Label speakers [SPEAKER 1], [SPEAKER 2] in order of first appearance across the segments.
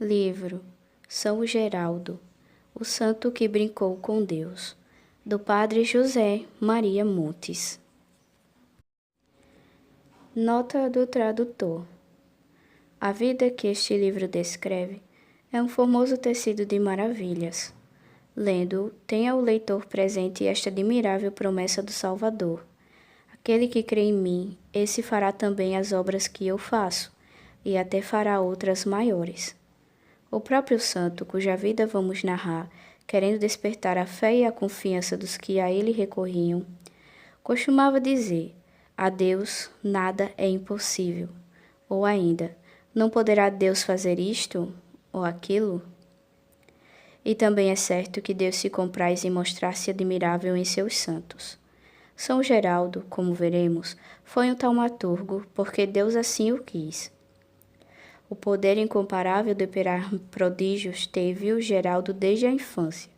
[SPEAKER 1] Livro São Geraldo, o santo que brincou com Deus, do padre José Maria Montes. Nota do tradutor. A vida que este livro descreve é um formoso tecido de maravilhas. Lendo-o, tenha o leitor presente esta admirável promessa do Salvador. Aquele que crê em mim, esse fará também as obras que eu faço, e até fará outras maiores. O próprio santo, cuja vida vamos narrar, querendo despertar a fé e a confiança dos que a ele recorriam, costumava dizer: a Deus nada é impossível. Ou ainda, não poderá Deus fazer isto ou aquilo? E também é certo que Deus se compraz em mostrar-se admirável em seus santos. São Geraldo, como veremos, foi um taumaturgo porque Deus assim o quis. O poder incomparável de operar prodígios teve-o Geraldo desde a infância,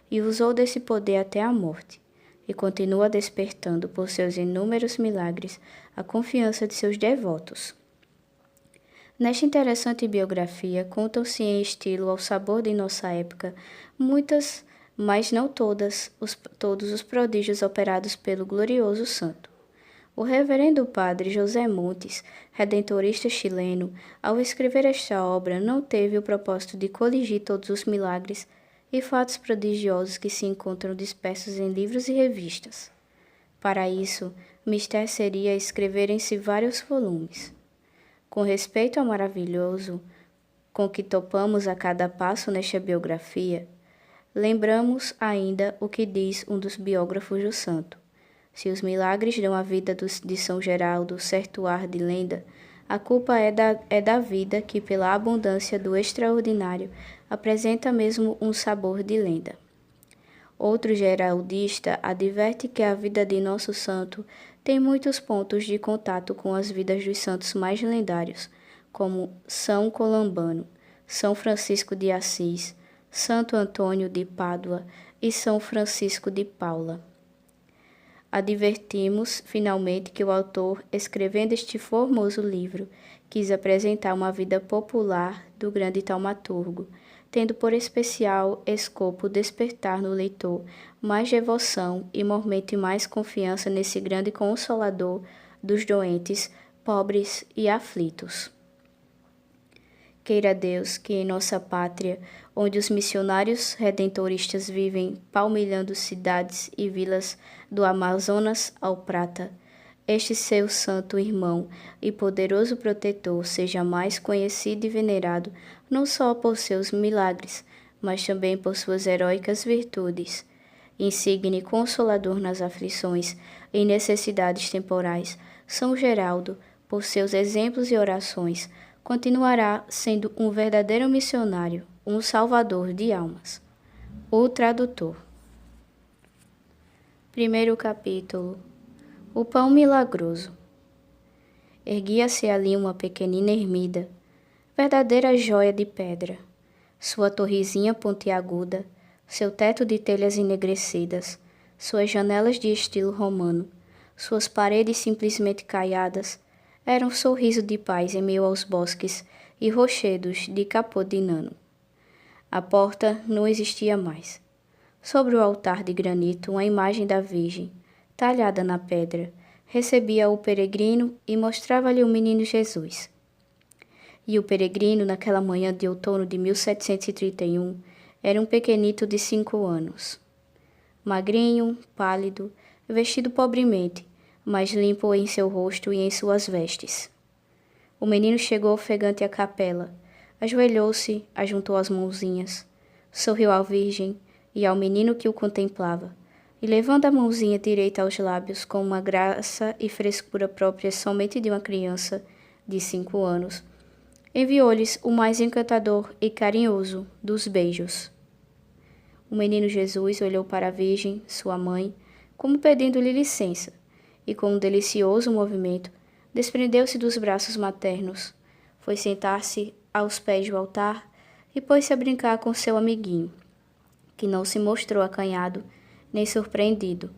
[SPEAKER 1] e usou desse poder até a morte, e continua despertando por seus inúmeros milagres a confiança de seus devotos. Nesta interessante biografia, contam-se em estilo ao sabor de nossa época muitas, mas não todos os prodígios operados pelo glorioso santo. O reverendo padre José Montes, redentorista chileno, ao escrever esta obra, não teve o propósito de coligir todos os milagres e fatos prodigiosos que se encontram dispersos em livros e revistas. Para isso, mister seria escreverem-se vários volumes. Com respeito ao maravilhoso com que topamos a cada passo nesta biografia, lembramos ainda o que diz um dos biógrafos do santo. Se os milagres dão à vida de São Geraldo certo ar de lenda, a culpa é da vida que, pela abundância do extraordinário, apresenta mesmo um sabor de lenda. Outro geraldista adverte que a vida de nosso santo tem muitos pontos de contato com as vidas dos santos mais lendários, como São Colambano, São Francisco de Assis, Santo Antônio de Pádua e São Francisco de Paula. Advertimos, finalmente, que o autor, escrevendo este formoso livro, quis apresentar uma vida popular do grande taumaturgo, tendo por especial escopo despertar no leitor mais devoção e mormente mais confiança nesse grande consolador dos doentes, pobres e aflitos. Queira Deus que em nossa pátria, onde os missionários redentoristas vivem palmilhando cidades e vilas do Amazonas ao Prata, este seu santo irmão e poderoso protetor seja mais conhecido e venerado não só por seus milagres, mas também por suas heróicas virtudes. Insigne consolador nas aflições e necessidades temporais, São Geraldo, por seus exemplos e orações, continuará sendo um verdadeiro missionário, um salvador de almas. O tradutor. Primeiro capítulo. O pão milagroso. Erguia-se ali uma pequenina ermida, verdadeira joia de pedra. Sua torrezinha pontiaguda, seu teto de telhas enegrecidas, suas janelas de estilo romano, suas paredes simplesmente caiadas, era um sorriso de paz em meio aos bosques e rochedos de Capodignano. A porta não existia mais. Sobre o altar de granito, uma imagem da Virgem, talhada na pedra, recebia o peregrino e mostrava-lhe o menino Jesus. E o peregrino, naquela manhã de outono de 1731, era um pequenito de 5 anos. Magrinho, pálido, vestido pobremente, mas limpo em seu rosto e em suas vestes. O menino chegou ofegante à capela, ajoelhou-se, ajuntou as mãozinhas, sorriu à Virgem e ao menino que o contemplava, e levando a mãozinha direita aos lábios com uma graça e frescura própria somente de uma criança de 5 anos, enviou-lhes o mais encantador e carinhoso dos beijos. O menino Jesus olhou para a Virgem, sua mãe, como pedindo-lhe licença, e com um delicioso movimento, desprendeu-se dos braços maternos, foi sentar-se aos pés do altar e pôs-se a brincar com seu amiguinho, que não se mostrou acanhado nem surpreendido,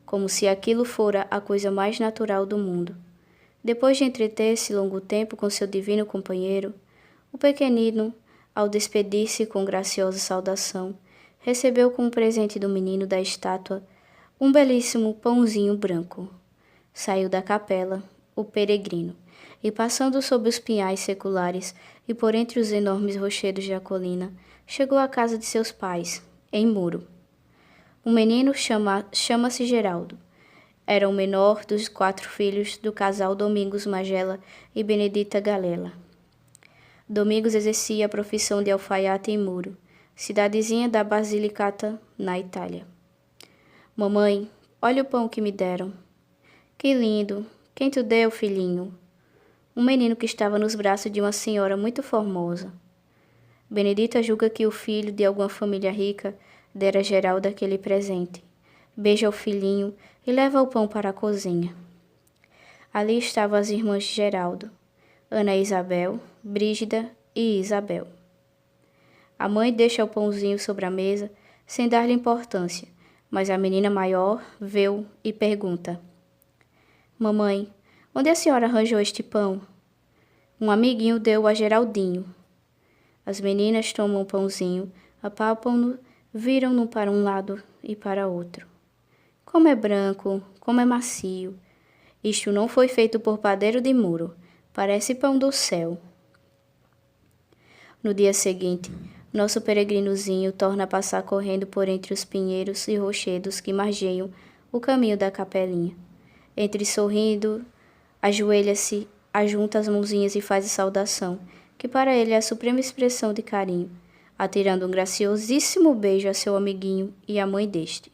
[SPEAKER 1] como se aquilo fora a coisa mais natural do mundo. Depois de entreter-se longo tempo com seu divino companheiro, o pequenino Ao despedir-se com graciosa saudação, recebeu como presente do menino da estátua um belíssimo pãozinho branco. Saiu da capela, o peregrino, e passando sob os pinhais seculares e por entre os enormes rochedos da colina, chegou à casa de seus pais, em Muro. O menino chama-se Geraldo. Era o menor dos 4 filhos do casal Domingos Magela e Benedita Galela. Domingos exercia a profissão de alfaiate em Muro, cidadezinha da Basilicata, na Itália. Mamãe, olha o pão que me deram. Que lindo! Quem te deu, filhinho? Um menino que estava nos braços de uma senhora muito formosa. Benedita julga que o filho de alguma família rica dera a Geraldo aquele presente. Beija o filhinho e leva o pão para a cozinha. Ali estavam as irmãs de Geraldo, Ana Isabel, Brígida e Isabel. A mãe deixa o pãozinho sobre a mesa, sem dar-lhe importância, mas a menina maior vê-o e pergunta: Mamãe, onde a senhora arranjou este pão? Um amiguinho deu a Geraldinho. As meninas tomam o pãozinho, apalpam-no, viram-no para um lado e para outro. Como é branco, como é macio. Isto não foi feito por padeiro de Muro, parece pão do céu. No dia seguinte, nosso peregrinozinho torna a passar correndo por entre os pinheiros e rochedos que margeiam o caminho da capelinha. Entre sorrindo, ajoelha-se, ajunta as mãozinhas e faz a saudação, que para ele é a suprema expressão de carinho, atirando um graciosíssimo beijo a seu amiguinho e à mãe deste.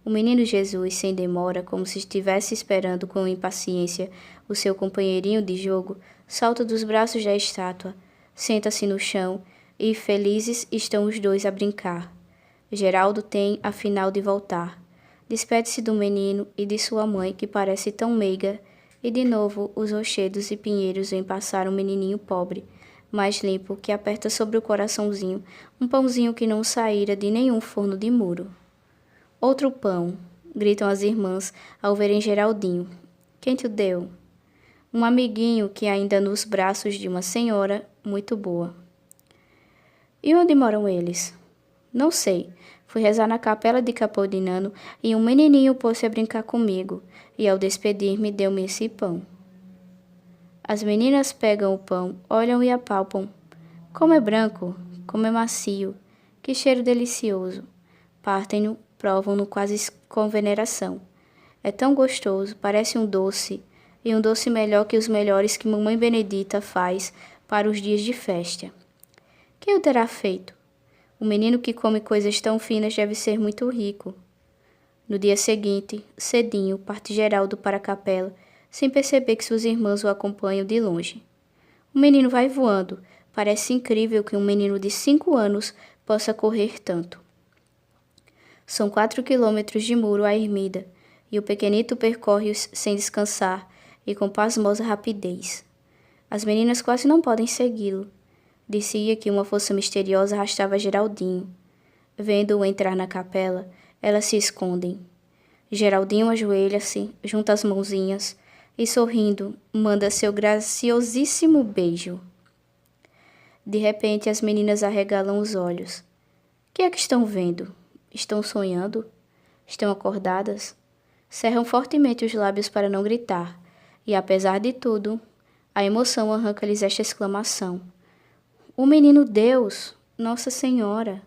[SPEAKER 1] O menino Jesus, sem demora, como se estivesse esperando com impaciência o seu companheirinho de jogo, salta dos braços da estátua, senta-se no chão e felizes estão os dois a brincar. Geraldo tem, afinal, de voltar. Despede-se do menino e de sua mãe, que parece tão meiga, e de novo os rochedos e pinheiros vêm passar um menininho pobre, mais limpo, que aperta sobre o coraçãozinho um pãozinho que não saíra de nenhum forno de Muro. Outro pão, gritam as irmãs ao verem Geraldinho. Quem te deu? Um amiguinho que ainda nos braços de uma senhora muito boa. E onde moram eles? Não sei. Fui rezar na capela de Capodignano e um menininho pôs-se a brincar comigo, e ao despedir-me deu-me esse pão. As meninas pegam o pão, olham e apalpam. Como é branco, como é macio, que cheiro delicioso. Partem-no, provam-no quase com veneração. É tão gostoso, parece um doce, e um doce melhor que os melhores que mamãe Benedita faz para os dias de festa. Quem o terá feito? O menino que come coisas tão finas deve ser muito rico. No dia seguinte, cedinho, parte Geraldo para a capela, sem perceber que suas irmãs o acompanham de longe. O menino vai voando. Parece incrível que um menino de 5 anos possa correr tanto. São 4 quilômetros de Muro à ermida, e o pequenito percorre-os sem descansar e com pasmosa rapidez. As meninas quase não podem segui-lo. Dizia que uma força misteriosa arrastava Geraldinho. Vendo-o entrar na capela, elas se escondem. Geraldinho ajoelha-se, junta as mãozinhas e, sorrindo, manda seu graciosíssimo beijo. De repente, as meninas arregalam os olhos. Que é que estão vendo? Estão sonhando? Estão acordadas? Cerram fortemente os lábios para não gritar, e, apesar de tudo, a emoção arranca-lhes esta exclamação. O menino Deus, Nossa Senhora!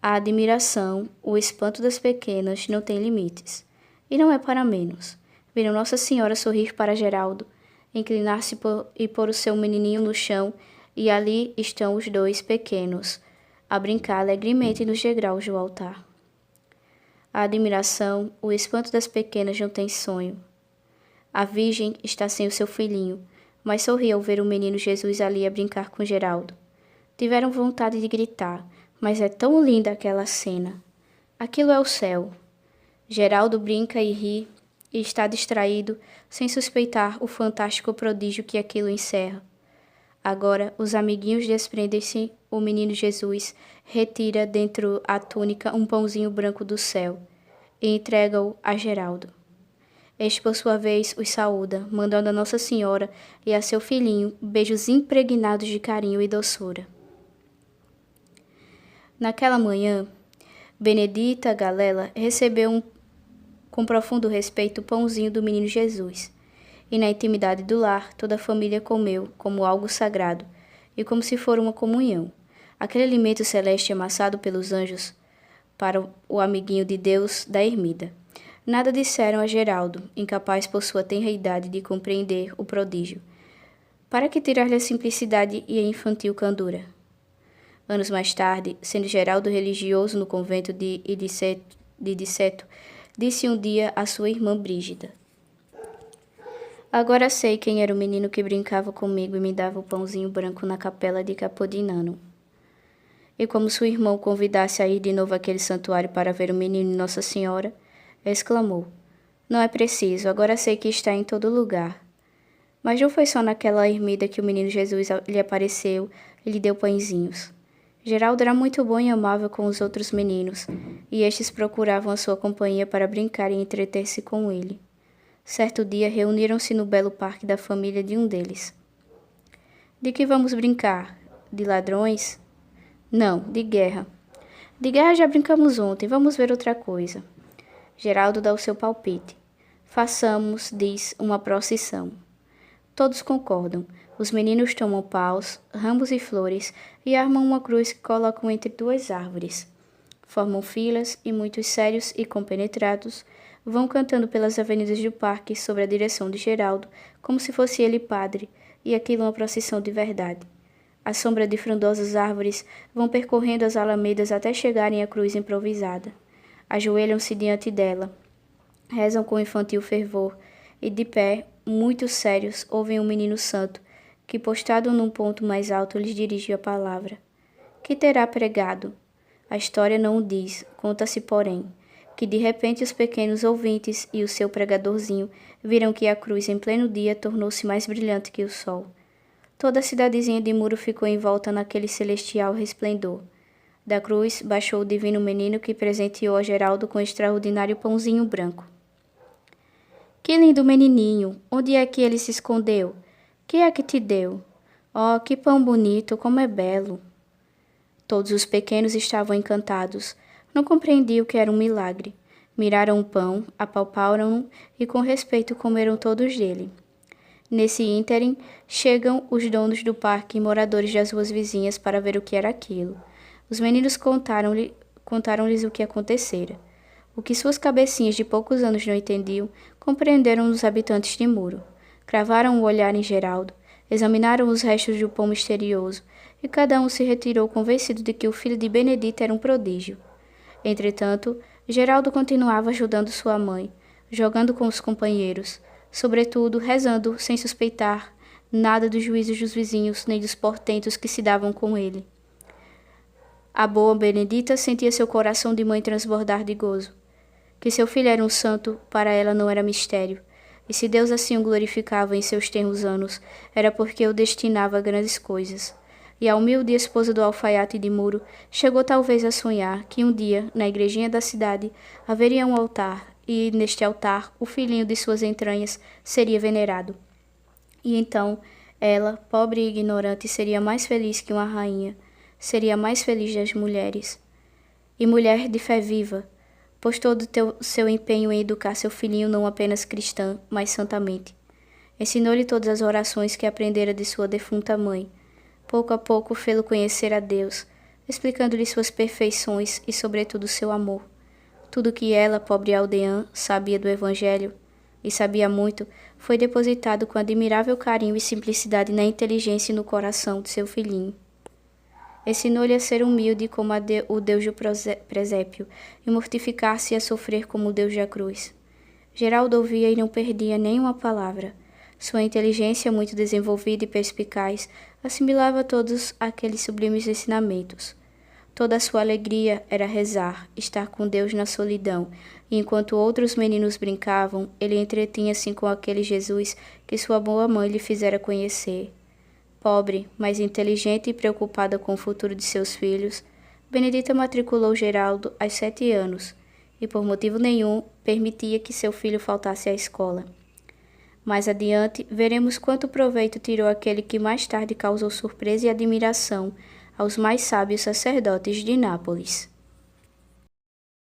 [SPEAKER 1] A admiração, o espanto das pequenas não tem limites. E não é para menos. Viram Nossa Senhora sorrir para Geraldo, inclinar-se e pôr o seu menininho no chão, e ali estão os dois pequenos, a brincar alegremente nos degraus do altar. A admiração, o espanto das pequenas não tem sonho. A Virgem está sem o seu filhinho, mas sorri ao ver o menino Jesus ali a brincar com Geraldo. Tiveram vontade de gritar, mas é tão linda aquela cena. Aquilo é o céu. Geraldo brinca e ri, e está distraído, sem suspeitar o fantástico prodígio que aquilo encerra. Agora, os amiguinhos desprendem-se, o menino Jesus retira dentro a túnica um pãozinho branco do céu e entrega-o a Geraldo. Este, por sua vez, os saúda, mandando a Nossa Senhora e a seu filhinho beijos impregnados de carinho e doçura. Naquela manhã, Benedita Galela recebeu com profundo respeito o pãozinho do menino Jesus. E na intimidade do lar, toda a família comeu como algo sagrado e como se for uma comunhão. Aquele alimento celeste amassado pelos anjos para o amiguinho de Deus da ermida. Nada disseram a Geraldo, incapaz por sua tenra idade de compreender o prodígio. Para que tirar-lhe a simplicidade e a infantil candura? Anos mais tarde, sendo Geraldo religioso no convento de Diceto, disse um dia à sua irmã Brígida: Agora sei quem era o menino que brincava comigo e me dava o pãozinho branco na capela de Capodignano. E como sua irmã o convidasse a ir de novo àquele santuário para ver o menino e Nossa Senhora, exclamou: Não é preciso, agora sei que está em todo lugar. Mas não foi só naquela ermida que o menino Jesus lhe apareceu e lhe deu pãezinhos. Geraldo era muito bom e amável com os outros meninos, e estes procuravam a sua companhia para brincar e entreter-se com ele. Certo dia reuniram-se no belo parque da família de um deles. De que vamos brincar? De ladrões? Não, de guerra. De guerra já brincamos ontem, vamos ver outra coisa. Geraldo dá o seu palpite. Façamos, diz, uma procissão. Todos concordam. Os meninos tomam paus, ramos e flores e armam uma cruz que colocam entre duas árvores. Formam filas e muitos sérios e compenetrados vão cantando pelas avenidas do parque sob a direção de Geraldo, como se fosse ele padre, e aquilo uma procissão de verdade. À sombra de frondosas árvores, vão percorrendo as alamedas até chegarem à cruz improvisada. Ajoelham-se diante dela, rezam com infantil fervor, e de pé, muito sérios, ouvem um menino santo, que postado num ponto mais alto lhes dirige a palavra. Que terá pregado? A história não o diz, conta-se, porém, que de repente os pequenos ouvintes e o seu pregadorzinho viram que a cruz em pleno dia tornou-se mais brilhante que o sol. Toda a cidadezinha de Muro ficou envolta naquele celestial resplendor. Da cruz baixou o divino menino que presenteou a Geraldo com extraordinário pãozinho branco. Que lindo menininho! Onde é que ele se escondeu? Que é que te deu? Oh, que pão bonito, como é belo! Todos os pequenos estavam encantados. Não compreendiam que era um milagre. Miraram o pão, apalparam-no e com respeito comeram todos dele. Nesse ínterim, chegam os donos do parque e moradores das ruas vizinhas para ver o que era aquilo. Os meninos contaram-lhes o que acontecera. O que suas cabecinhas de poucos anos não entendiam, compreenderam os habitantes de Muro. Cravaram o olhar em Geraldo, examinaram os restos do pão misterioso, e cada um se retirou convencido de que o filho de Benedita era um prodígio. Entretanto, Geraldo continuava ajudando sua mãe, jogando com os companheiros, sobretudo rezando sem suspeitar nada dos juízos dos vizinhos nem dos portentos que se davam com ele. A boa Benedita sentia seu coração de mãe transbordar de gozo. Que seu filho era um santo, para ela não era mistério, e se Deus assim o glorificava em seus tenros anos, era porque o destinava a grandes coisas. E a humilde esposa do alfaiate de Muro chegou talvez a sonhar que um dia, na igrejinha da cidade, haveria um altar, e neste altar o filhinho de suas entranhas seria venerado. E então ela, pobre e ignorante, seria mais feliz que uma rainha, seria a mais feliz das mulheres. E mulher de fé viva, pois todo seu empenho em educar seu filhinho não apenas cristã, mas santamente. Ensinou-lhe todas as orações que aprendera de sua defunta mãe. Pouco a pouco fê-lo conhecer a Deus, explicando-lhe suas perfeições e, sobretudo, seu amor. Tudo que ela, pobre aldeã, sabia do Evangelho, e sabia muito, foi depositado com admirável carinho e simplicidade na inteligência e no coração de seu filhinho. Ensinou-lhe a ser humilde como o Deus do presépio, e mortificar-se e a sofrer como o Deus da cruz. Geraldo ouvia e não perdia nenhuma palavra. Sua inteligência, muito desenvolvida e perspicaz, assimilava todos aqueles sublimes ensinamentos. Toda a sua alegria era rezar, estar com Deus na solidão, e enquanto outros meninos brincavam, ele entretinha-se com aquele Jesus que sua boa mãe lhe fizera conhecer. Pobre, mas inteligente e preocupada com o futuro de seus filhos, Benedita matriculou Geraldo aos 7 anos, e por motivo nenhum permitia que seu filho faltasse à escola. Mais adiante, veremos quanto proveito tirou aquele que mais tarde causou surpresa e admiração aos mais sábios sacerdotes de Nápoles.